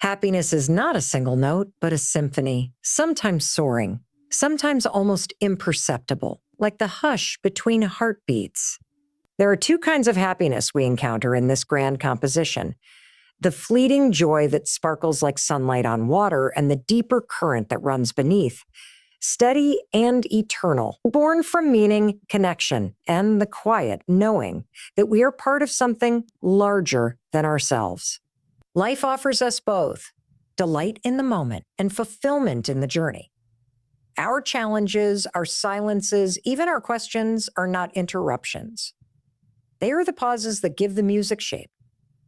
Happiness is not a single note, but a symphony, sometimes soaring, sometimes almost imperceptible, like the hush between heartbeats. There are two kinds of happiness we encounter in this grand composition: the fleeting joy that sparkles like sunlight on water and the deeper current that runs beneath, steady and eternal, born from meaning, connection, and the quiet knowing that we are part of something larger than ourselves. Life offers us both delight in the moment and fulfillment in the journey. Our challenges, our silences, even our questions are not interruptions. They are the pauses that give the music shape.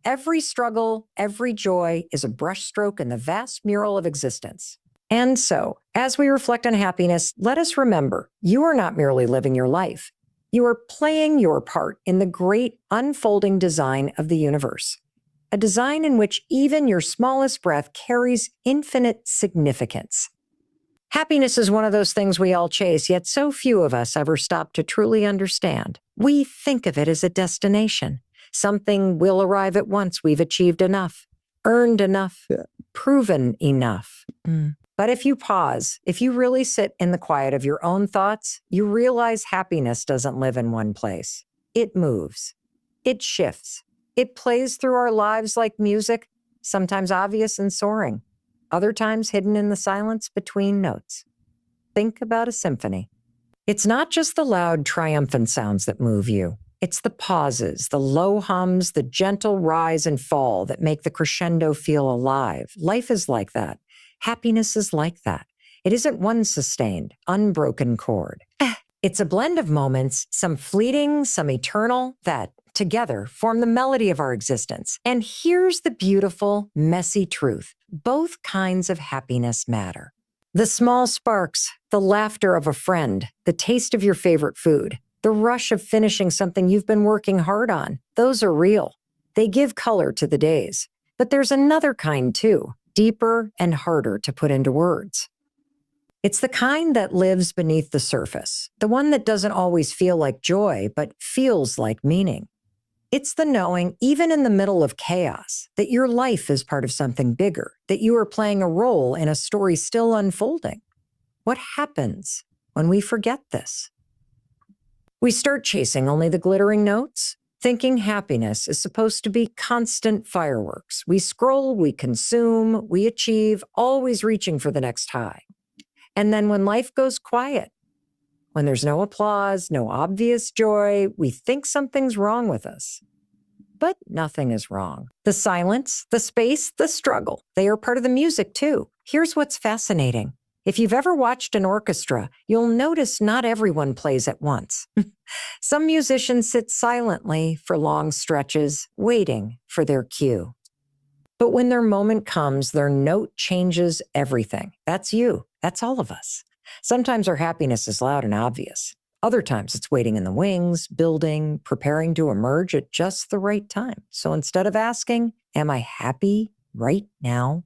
Every struggle, every joy is a brushstroke in the vast mural of existence. And so, as we reflect on happiness, let us remember, you are not merely living your life. You are playing your part in the great unfolding design of the universe, a design in which even your smallest breath carries infinite significance. Happiness is one of those things we all chase, yet so few of us ever stop to truly understand. We think of it as a destination, something we'll arrive at once we've achieved enough, earned enough, proven enough. But if you pause, if you really sit in the quiet of your own thoughts, you realize happiness doesn't live in one place. It moves. It shifts. It plays through our lives like music, sometimes obvious and soaring, other times hidden in the silence between notes. Think about a symphony. It's not just the loud, triumphant sounds that move you. It's the pauses, the low hums, the gentle rise and fall that make the crescendo feel alive. Life is like that. Happiness is like that. It isn't one sustained, unbroken chord. It's a blend of moments, some fleeting, some eternal, that together form the melody of our existence. And here's the beautiful, messy truth. Both kinds of happiness matter. The small sparks, the laughter of a friend, the taste of your favorite food, the rush of finishing something you've been working hard on, those are real. They give color to the days. But there's another kind too, deeper and harder to put into words. It's the kind that lives beneath the surface, the one that doesn't always feel like joy, but feels like meaning. It's the knowing, even in the middle of chaos, that your life is part of something bigger, that you are playing a role in a story still unfolding. What happens when we forget this? We start chasing only the glittering notes, thinking happiness is supposed to be constant fireworks. We scroll, we consume, we achieve, always reaching for the next high. And then when life goes quiet, when there's no applause, no obvious joy, we think something's wrong with us. But nothing is wrong. The silence, the space, the struggle, they are part of the music too. Here's what's fascinating. If you've ever watched an orchestra, you'll notice not everyone plays at once. Some musicians sit silently for long stretches, waiting for their cue. But when their moment comes, their note changes everything. That's you. That's all of us. Sometimes our happiness is loud and obvious. Other times it's waiting in the wings, building, preparing to emerge at just the right time. So instead of asking, am I happy right now?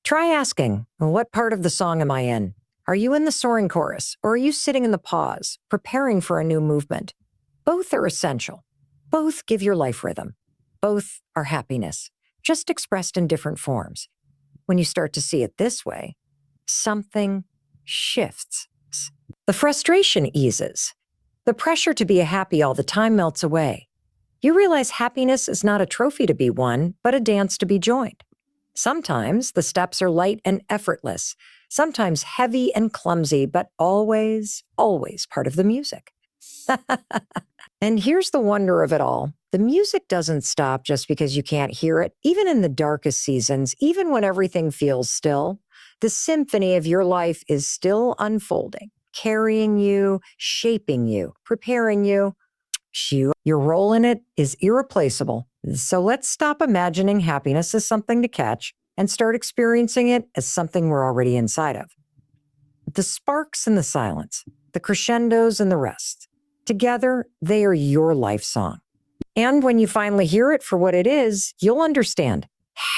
Try asking, what part of the song am I in? Are you in the soaring chorus, or are you sitting in the pause, preparing for a new movement? Both are essential. Both give your life rhythm. Both are happiness, just expressed in different forms. When you start to see it this way, something shifts. The frustration eases. The pressure to be happy all the time melts away. You realize happiness is not a trophy to be won, but a dance to be joined. Sometimes the steps are light and effortless, sometimes heavy and clumsy, but always, always part of the music. And here's the wonder of it all. The music doesn't stop just because you can't hear it. Even in the darkest seasons, even when everything feels still, the symphony of your life is still unfolding, carrying you, shaping you, preparing you. Your role in it is irreplaceable. So let's stop imagining happiness as something to catch and start experiencing it as something we're already inside of. The sparks and the silence, the crescendos and the rest, together, they are your life song. And when you finally hear it for what it is, you'll understand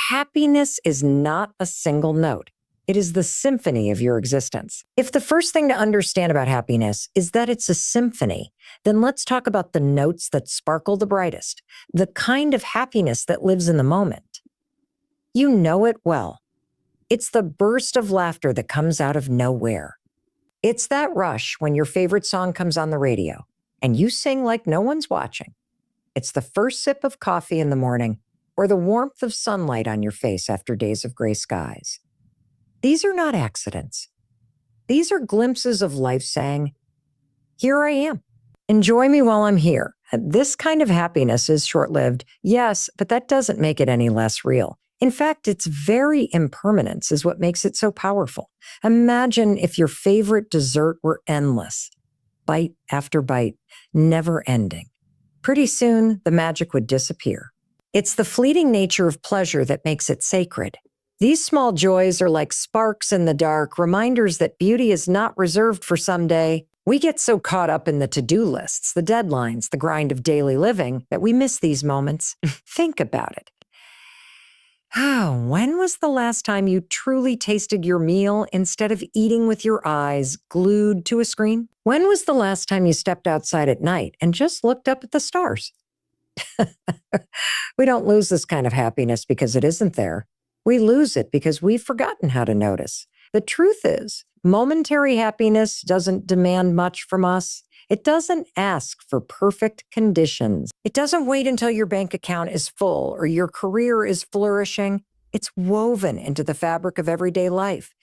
happiness is not a single note. It is the symphony of your existence. If the first thing to understand about happiness is that it's a symphony, then let's talk about the notes that sparkle the brightest, the kind of happiness that lives in the moment. You know it well. It's the burst of laughter that comes out of nowhere. It's that rush when your favorite song comes on the radio and you sing like no one's watching. It's the first sip of coffee in the morning or the warmth of sunlight on your face after days of gray skies. These are not accidents. These are glimpses of life saying, here I am. Enjoy me while I'm here. This kind of happiness is short-lived, yes, but that doesn't make it any less real. In fact, its very impermanence is what makes it so powerful. Imagine if your favorite dessert were endless, bite after bite, never ending. Pretty soon, the magic would disappear. It's the fleeting nature of pleasure that makes it sacred. These small joys are like sparks in the dark, reminders that beauty is not reserved for someday. We get so caught up in the to-do lists, the deadlines, the grind of daily living that we miss these moments. Think about it. When was the last time you truly tasted your meal instead of eating with your eyes glued to a screen? When was the last time you stepped outside at night and just looked up at the stars? We don't lose this kind of happiness because it isn't there. We lose it because we've forgotten how to notice. The truth is, momentary happiness doesn't demand much from us. It doesn't ask for perfect conditions. It doesn't wait until your bank account is full or your career is flourishing. It's woven into the fabric of everyday life.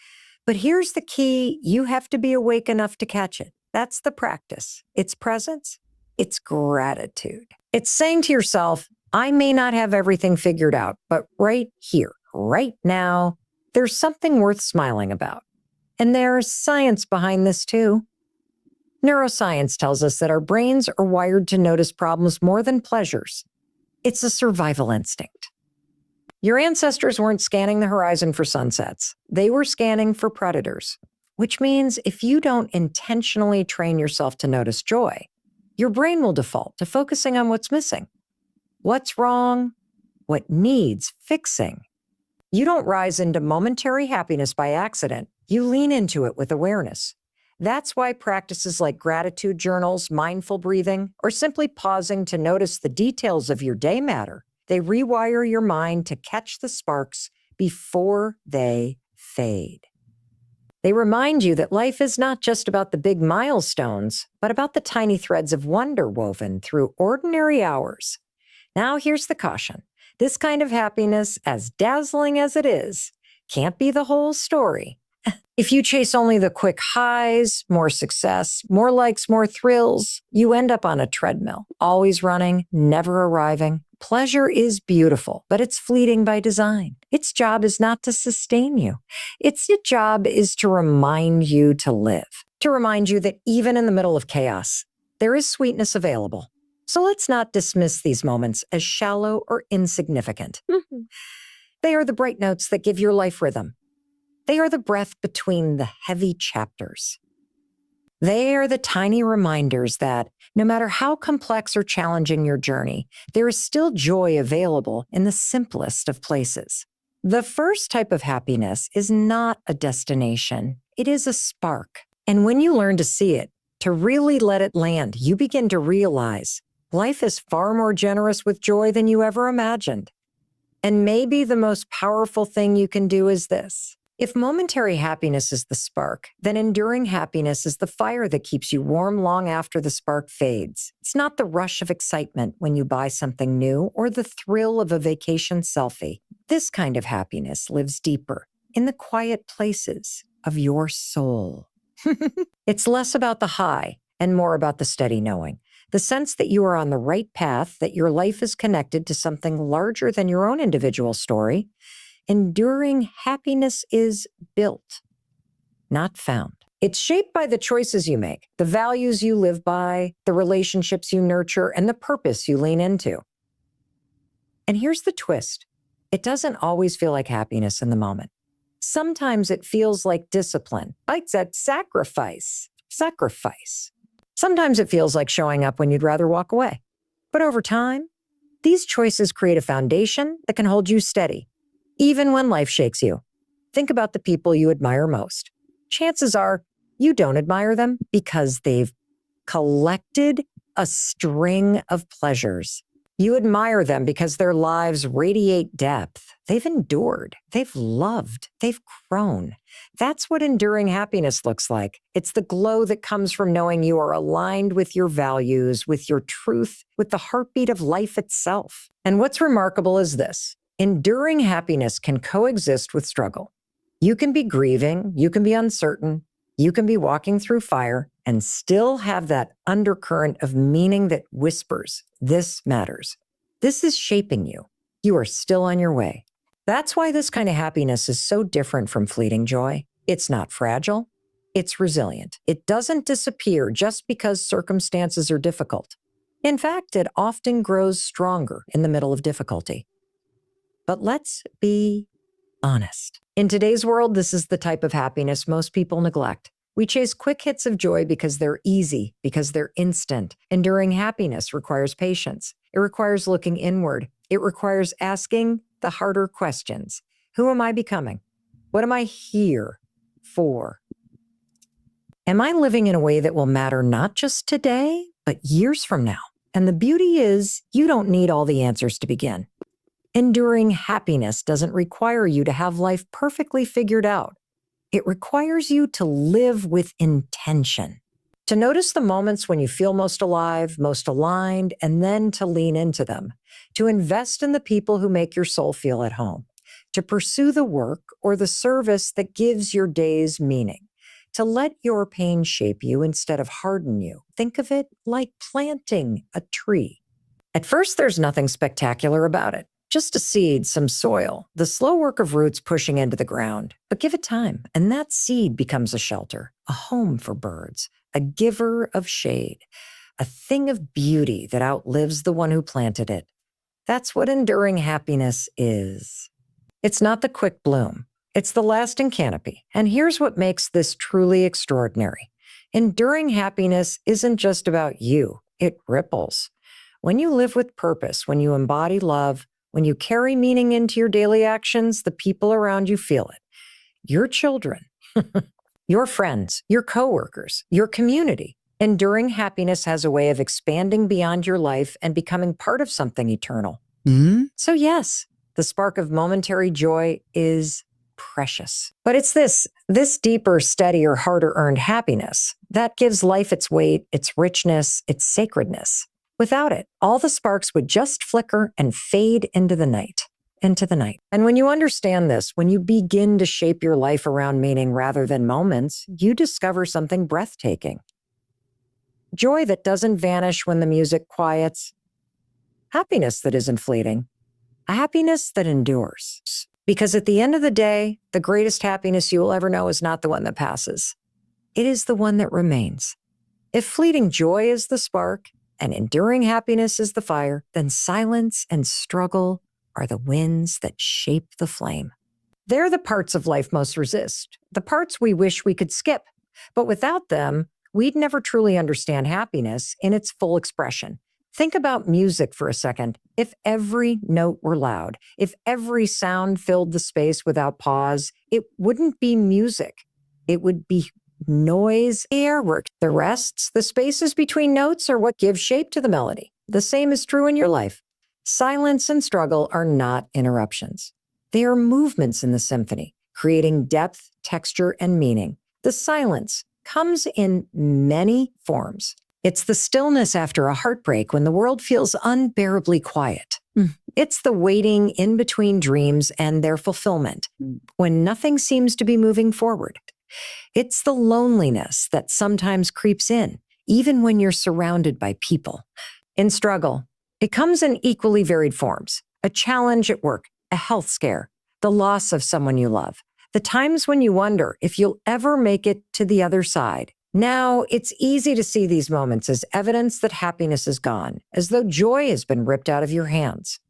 But here's the key. You have to be awake enough to catch it. That's the practice. It's presence. It's gratitude. It's saying to yourself, I may not have everything figured out, but right here, right now, there's something worth smiling about. And there's science behind this too. Neuroscience tells us that our brains are wired to notice problems more than pleasures. It's a survival instinct. Your ancestors weren't scanning the horizon for sunsets. They were scanning for predators, which means if you don't intentionally train yourself to notice joy, your brain will default to focusing on what's missing, what's wrong, what needs fixing. You don't rise into momentary happiness by accident. You lean into it with awareness. That's why practices like gratitude journals, mindful breathing, or simply pausing to notice the details of your day matter. They rewire your mind to catch the sparks before they fade. They remind you that life is not just about the big milestones, but about the tiny threads of wonder woven through ordinary hours. Now here's the caution. This kind of happiness, as dazzling as it is, can't be the whole story. If you chase only the quick highs, more success, more likes, more thrills, you end up on a treadmill, always running, never arriving. Pleasure is beautiful, but it's fleeting by design. Its job is not to sustain you. Its job is to remind you to live, to remind you that even in the middle of chaos, there is sweetness available. So let's not dismiss these moments as shallow or insignificant. They are the bright notes that give your life rhythm. They are the breath between the heavy chapters. They are the tiny reminders that no matter how complex or challenging your journey, there is still joy available in the simplest of places. The first type of happiness is not a destination. It is a spark. And when you learn to see it, to really let it land, you begin to realize life is far more generous with joy than you ever imagined. And maybe the most powerful thing you can do is this. If momentary happiness is the spark, then enduring happiness is the fire that keeps you warm long after the spark fades. It's not the rush of excitement when you buy something new or the thrill of a vacation selfie. This kind of happiness lives deeper in the quiet places of your soul. It's less about the high and more about the steady knowing. The sense that you are on the right path, that your life is connected to something larger than your own individual story. Enduring happiness is built, not found. It's shaped by the choices you make, the values you live by, the relationships you nurture, and the purpose you lean into. And here's the twist. It doesn't always feel like happiness in the moment. Sometimes it feels like discipline, like that sacrifice. Sometimes it feels like showing up when you'd rather walk away. But over time, these choices create a foundation that can hold you steady. Even when life shakes you, think about the people you admire most. Chances are you don't admire them because they've collected a string of pleasures. You admire them because their lives radiate depth. They've endured, they've loved, they've grown. That's what enduring happiness looks like. It's the glow that comes from knowing you are aligned with your values, with your truth, with the heartbeat of life itself. And what's remarkable is this: enduring happiness can coexist with struggle. You can be grieving, you can be uncertain, you can be walking through fire and still have that undercurrent of meaning that whispers, this matters. This is shaping you. You are still on your way. That's why this kind of happiness is so different from fleeting joy. It's not fragile. It's resilient. It doesn't disappear just because circumstances are difficult. In fact, it often grows stronger in the middle of difficulty. But let's be honest. In today's world, this is the type of happiness most people neglect. We chase quick hits of joy because they're easy, because they're instant. Enduring happiness requires patience. It requires looking inward. It requires asking the harder questions. Who am I becoming? What am I here for? Am I living in a way that will matter not just today, but years from now? And the beauty is, you don't need all the answers to begin. Enduring happiness doesn't require you to have life perfectly figured out. It requires you to live with intention, to notice the moments when you feel most alive, most aligned, and then to lean into them, to invest in the people who make your soul feel at home, to pursue the work or the service that gives your days meaning, to let your pain shape you instead of harden you. Think of it like planting a tree. At first, there's nothing spectacular about it. Just a seed, some soil, the slow work of roots pushing into the ground. But give it time, and that seed becomes a shelter, a home for birds, a giver of shade, a thing of beauty that outlives the one who planted it. That's what enduring happiness is. It's not the quick bloom. It's the lasting canopy. And here's what makes this truly extraordinary. Enduring happiness isn't just about you. It ripples. When you live with purpose, when you embody love, when you carry meaning into your daily actions, the people around you feel it. Your children, your friends, your coworkers, your community. Enduring happiness has a way of expanding beyond your life and becoming part of something eternal. So yes, the spark of momentary joy is precious. But it's this deeper, steadier, harder earned happiness that gives life its weight, its richness, its sacredness. Without it, all the sparks would just flicker and fade into the night. And when you understand this, when you begin to shape your life around meaning rather than moments, you discover something breathtaking. Joy that doesn't vanish when the music quiets. Happiness that isn't fleeting. A happiness that endures. Because at the end of the day, the greatest happiness you will ever know is not the one that passes. It is the one that remains. If fleeting joy is the spark, and enduring happiness is the fire, then silence and struggle are the winds that shape the flame. They're the parts of life most resist, the parts we wish we could skip. But without them, we'd never truly understand happiness in its full expression. Think about music for a second. If every note were loud, if every sound filled the space without pause, it wouldn't be music. It would be noise, air work. The rests, the spaces between notes are what give shape to the melody. The same is true in your life. Silence and struggle are not interruptions. They are movements in the symphony, creating depth, texture, and meaning. The silence comes in many forms. It's the stillness after a heartbreak when the world feels unbearably quiet. It's the waiting in between dreams and their fulfillment, when nothing seems to be moving forward. It's the loneliness that sometimes creeps in, even when you're surrounded by people. In struggle, it comes in equally varied forms: a challenge at work, a health scare, the loss of someone you love, the times when you wonder if you'll ever make it to the other side. Now, it's easy to see these moments as evidence that happiness is gone, as though joy has been ripped out of your hands.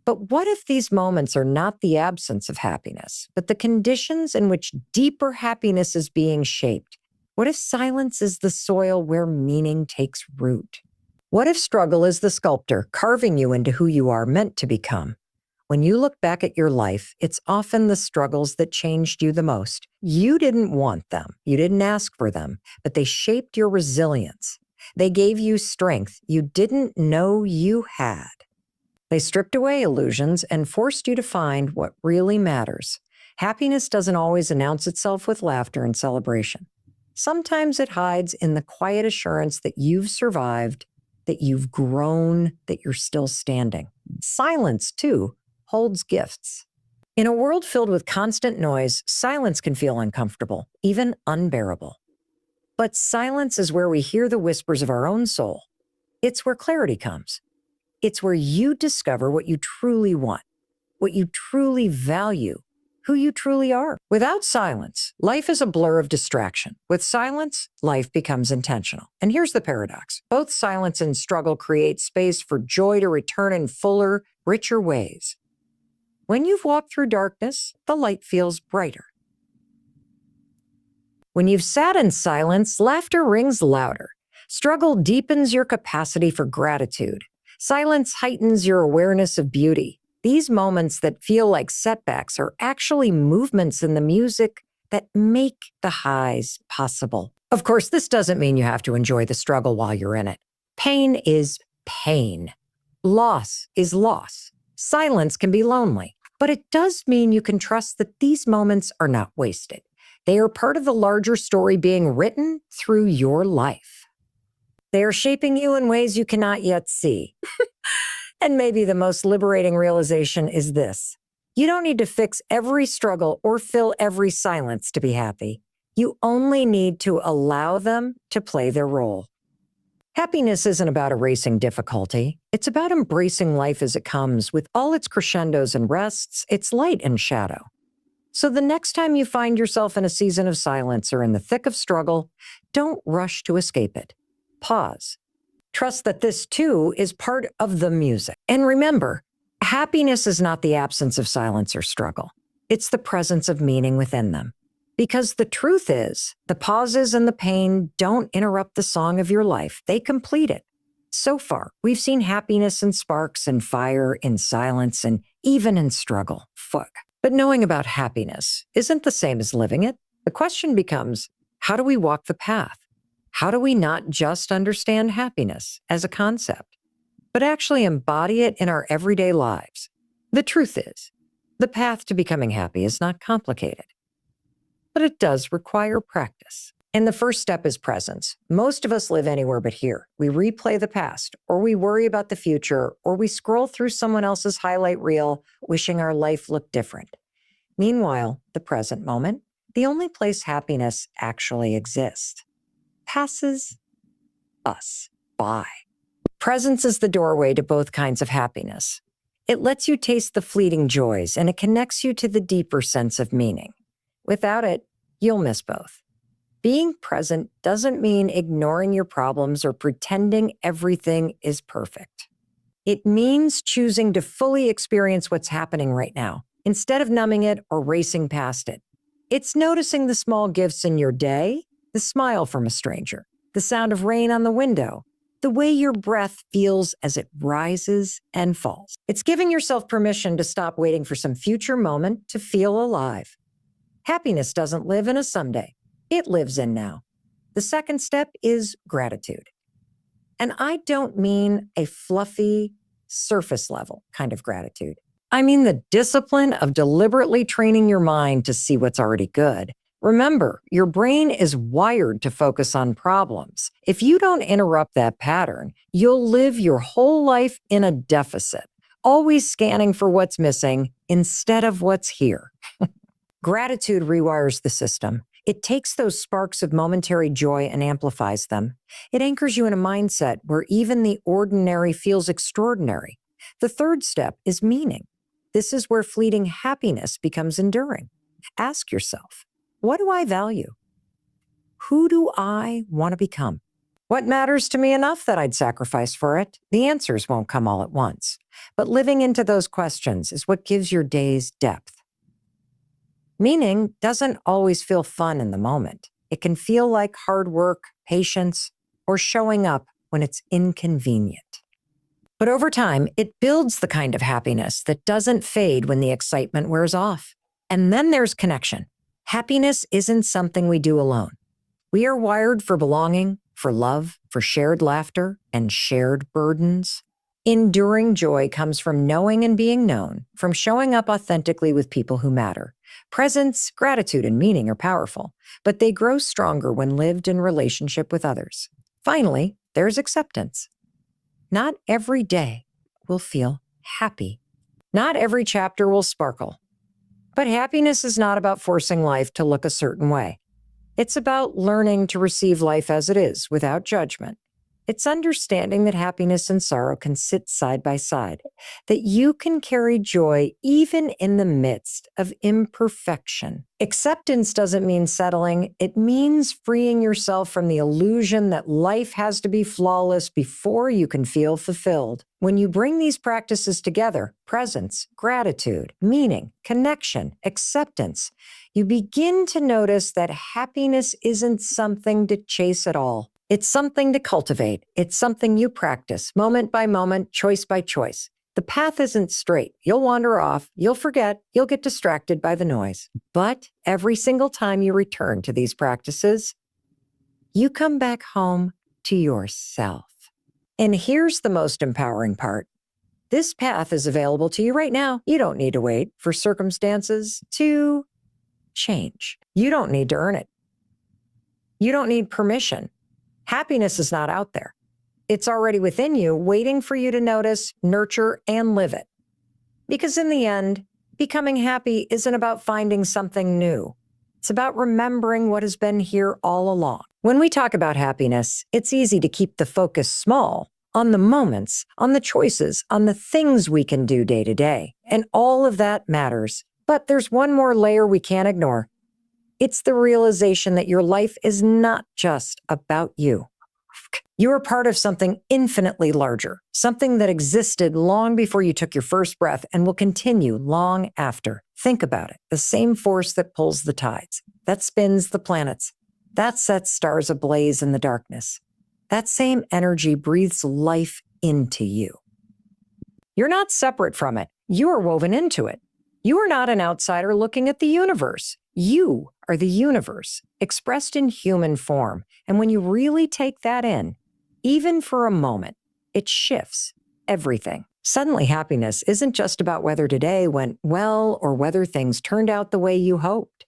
But what if these moments are not the absence of happiness, but the conditions in which deeper happiness is being shaped? What if silence is the soil where meaning takes root? What if struggle is the sculptor carving you into who you are meant to become? When you look back at your life, it's often the struggles that changed you the most. You didn't want them. You didn't ask for them, but they shaped your resilience. They gave you strength you didn't know you had. They stripped away illusions and forced you to find what really matters. Happiness doesn't always announce itself with laughter and celebration. Sometimes it hides in the quiet assurance that you've survived, that you've grown, that you're still standing. Silence, too, holds gifts. In a world filled with constant noise, silence can feel uncomfortable, even unbearable. But silence is where we hear the whispers of our own soul. It's where clarity comes. It's where you discover what you truly want, what you truly value, who you truly are. Without silence, life is a blur of distraction. With silence, life becomes intentional. And here's the paradox. Both silence and struggle create space for joy to return in fuller, richer ways. When you've walked through darkness, the light feels brighter. When you've sat in silence, laughter rings louder. Struggle deepens your capacity for gratitude. Silence heightens your awareness of beauty. These moments that feel like setbacks are actually movements in the music that make the highs possible. Of course, this doesn't mean you have to enjoy the struggle while you're in it. Pain is pain. Loss is loss. Silence can be lonely, but it does mean you can trust that these moments are not wasted. They are part of the larger story being written through your life. They are shaping you in ways you cannot yet see. And maybe the most liberating realization is this. You don't need to fix every struggle or fill every silence to be happy. You only need to allow them to play their role. Happiness isn't about erasing difficulty. It's about embracing life as it comes with all its crescendos and rests, its light and shadow. So the next time you find yourself in a season of silence or in the thick of struggle, don't rush to escape it. Pause. Trust that this, too, is part of the music. And remember, happiness is not the absence of silence or struggle. It's the presence of meaning within them. Because the truth is, the pauses and the pain don't interrupt the song of your life. They complete it. So far, we've seen happiness in sparks and fire, in silence, and even in struggle. Fuck. But knowing about happiness isn't the same as living it. The question becomes, how do we walk the path? How do we not just understand happiness as a concept, but actually embody it in our everyday lives? The truth is, the path to becoming happy is not complicated, but it does require practice. And the first step is presence. Most of us live anywhere but here. We replay the past, or we worry about the future, or we scroll through someone else's highlight reel, wishing our life looked different. Meanwhile, the present moment, the only place happiness actually exists, passes us by. Presence is the doorway to both kinds of happiness. It lets you taste the fleeting joys, and it connects you to the deeper sense of meaning. Without it, you'll miss both. Being present doesn't mean ignoring your problems or pretending everything is perfect. It means choosing to fully experience what's happening right now, instead of numbing it or racing past it. It's noticing the small gifts in your day, the smile from a stranger, the sound of rain on the window, the way your breath feels as it rises and falls. It's giving yourself permission to stop waiting for some future moment to feel alive. Happiness doesn't live in a someday. It lives in now. The second step is gratitude. And I don't mean a fluffy, surface level kind of gratitude. I mean the discipline of deliberately training your mind to see what's already good. Remember, your brain is wired to focus on problems. If you don't interrupt that pattern, you'll live your whole life in a deficit, always scanning for what's missing instead of what's here. Gratitude rewires the system. It takes those sparks of momentary joy and amplifies them. It anchors you in a mindset where even the ordinary feels extraordinary. The third step is meaning. This is where fleeting happiness becomes enduring. Ask yourself, what do I value? Who do I want to become? What matters to me enough that I'd sacrifice for it? The answers won't come all at once, but living into those questions is what gives your days depth. Meaning doesn't always feel fun in the moment. It can feel like hard work, patience, or showing up when it's inconvenient. But over time, it builds the kind of happiness that doesn't fade when the excitement wears off. And then there's connection. Happiness isn't something we do alone. We are wired for belonging, for love, for shared laughter, and shared burdens. Enduring joy comes from knowing and being known, from showing up authentically with people who matter. Presence, gratitude, and meaning are powerful, but they grow stronger when lived in relationship with others. Finally, there's acceptance. Not every day will feel happy. Not every chapter will sparkle. But happiness is not about forcing life to look a certain way. It's about learning to receive life as it is, without judgment. It's understanding that happiness and sorrow can sit side by side, that you can carry joy even in the midst of imperfection. Acceptance doesn't mean settling. It means freeing yourself from the illusion that life has to be flawless before you can feel fulfilled. When you bring these practices together, presence, gratitude, meaning, connection, acceptance, you begin to notice that happiness isn't something to chase at all. It's something to cultivate. It's something you practice, moment by moment, choice by choice. The path isn't straight. You'll wander off, you'll forget, you'll get distracted by the noise. But every single time you return to these practices, you come back home to yourself. And here's the most empowering part. This path is available to you right now. You don't need to wait for circumstances to change. You don't need to earn it. You don't need permission. Happiness is not out there. It's already within you, waiting for you to notice, nurture, and live it. Because in the end, becoming happy isn't about finding something new. It's about remembering what has been here all along. When we talk about happiness, it's easy to keep the focus small, on the moments, on the choices, on the things we can do day to day. And all of that matters. But there's one more layer we can't ignore. It's the realization that your life is not just about you. You are part of something infinitely larger, something that existed long before you took your first breath and will continue long after. Think about it. The same force that pulls the tides, that spins the planets, that sets stars ablaze in the darkness. That same energy breathes life into you. You're not separate from it. You are woven into it. You are not an outsider looking at the universe. You are the universe, expressed in human form. And when you really take that in, even for a moment, it shifts everything. Suddenly, happiness isn't just about whether today went well or whether things turned out the way you hoped.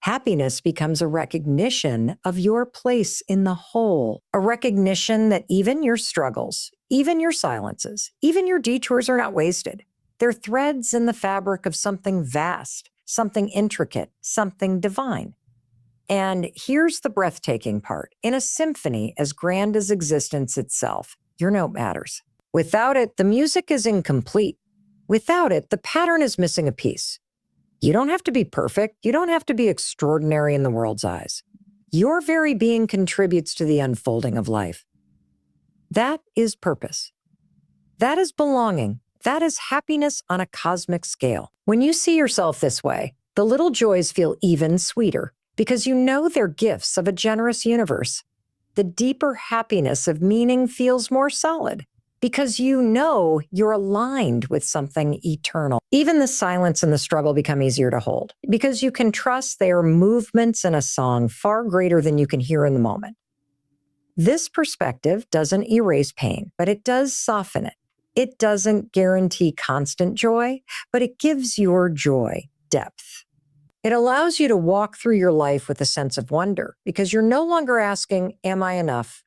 Happiness becomes a recognition of your place in the whole, a recognition that even your struggles, even your silences, even your detours are not wasted. They're threads in the fabric of something vast, something intricate, something divine. And here's the breathtaking part. In a symphony as grand as existence itself, your note matters. Without it, the music is incomplete. Without it, the pattern is missing a piece. You don't have to be perfect. You don't have to be extraordinary in the world's eyes. Your very being contributes to the unfolding of life. That is purpose. That is belonging. That is happiness on a cosmic scale. When you see yourself this way, the little joys feel even sweeter because you know they're gifts of a generous universe. The deeper happiness of meaning feels more solid because you know you're aligned with something eternal. Even the silence and the struggle become easier to hold because you can trust they are movements in a song far greater than you can hear in the moment. This perspective doesn't erase pain, but it does soften it. It doesn't guarantee constant joy, but it gives your joy depth. It allows you to walk through your life with a sense of wonder because you're no longer asking, am I enough?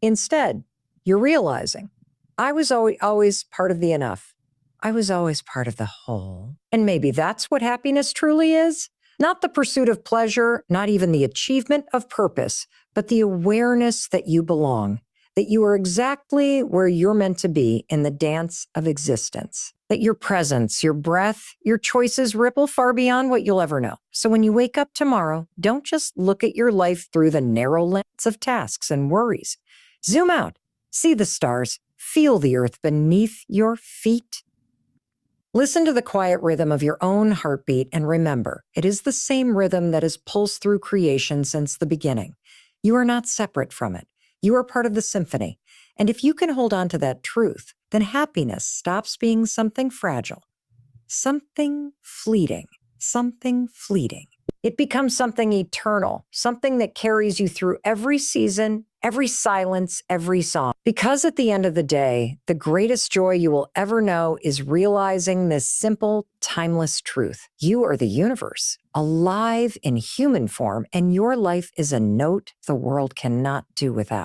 Instead, you're realizing, I was always part of the enough. I was always part of the whole. And maybe that's what happiness truly is. Not the pursuit of pleasure, not even the achievement of purpose, but the awareness that you belong, that you are exactly where you're meant to be in the dance of existence, that your presence, your breath, your choices ripple far beyond what you'll ever know. So when you wake up tomorrow, don't just look at your life through the narrow lens of tasks and worries. Zoom out, see the stars, feel the earth beneath your feet. Listen to the quiet rhythm of your own heartbeat and remember, it is the same rhythm that has pulsed through creation since the beginning. You are not separate from it. You are part of the symphony. And if you can hold on to that truth, then happiness stops being something fragile, something fleeting, It becomes something eternal, something that carries you through every season, every silence, every song. Because at the end of the day, the greatest joy you will ever know is realizing this simple, timeless truth. You are the universe, alive in human form, and your life is a note the world cannot do without.